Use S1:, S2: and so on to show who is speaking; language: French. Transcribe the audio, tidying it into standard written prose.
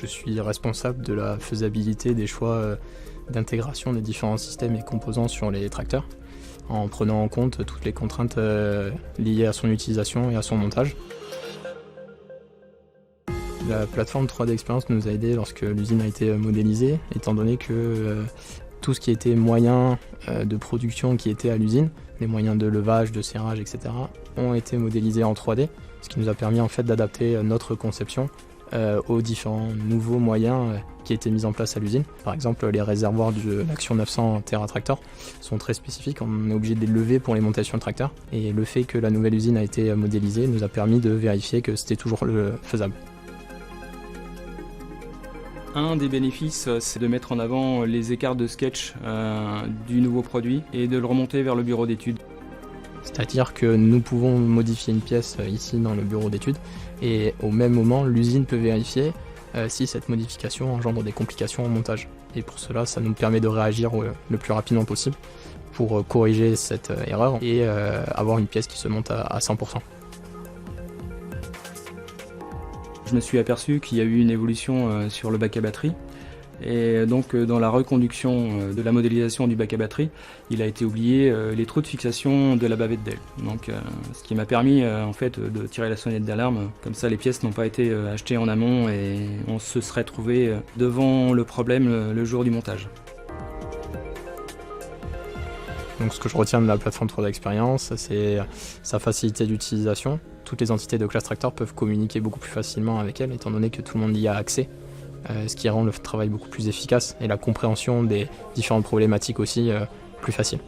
S1: Je suis responsable de la faisabilité des choix d'intégration des différents systèmes et composants sur les tracteurs, en prenant en compte toutes les contraintes liées à son utilisation et à son montage. La plateforme 3D Experience nous a aidés lorsque l'usine a été modélisée, étant donné que tout ce qui était moyens de production qui étaient à l'usine, les moyens de levage, de serrage, etc., ont été modélisés en 3D, ce qui nous a permis en fait d'adapter notre conception aux différents nouveaux moyens qui étaient mis en place à l'usine. Par exemple, les réservoirs de l'Action 900 TerraTractor sont très spécifiques, on est obligé de les lever pour les monter sur le tracteur. Et le fait que la nouvelle usine a été modélisée nous a permis de vérifier que c'était toujours faisable.
S2: Un des bénéfices, c'est de mettre en avant les écarts de sketch du nouveau produit et de le remonter vers le bureau d'études.
S1: C'est-à-dire que nous pouvons modifier une pièce ici dans le bureau d'études et au même moment, l'usine peut vérifier si cette modification engendre des complications au montage. Et pour cela, ça nous permet de réagir le plus rapidement possible pour corriger cette erreur et avoir une pièce qui se monte à 100%.
S2: Je me suis aperçu qu'il y a eu une évolution sur le bac à batterie. Et donc dans la reconduction de la modélisation du bac à batterie, il a été oublié les trous de fixation de la bavette d'aile. Donc ce qui m'a permis en fait de tirer la sonnette d'alarme. Comme ça les pièces n'ont pas été achetées en amont et on se serait trouvé devant le problème le jour du montage.
S1: Donc ce que je retiens de la plateforme 3D Experience, c'est sa facilité d'utilisation. Toutes les entités de Class Tractor peuvent communiquer beaucoup plus facilement avec elle, étant donné que tout le monde y a accès. Ce qui rend le travail beaucoup plus efficace et la compréhension des différentes problématiques aussi plus facile.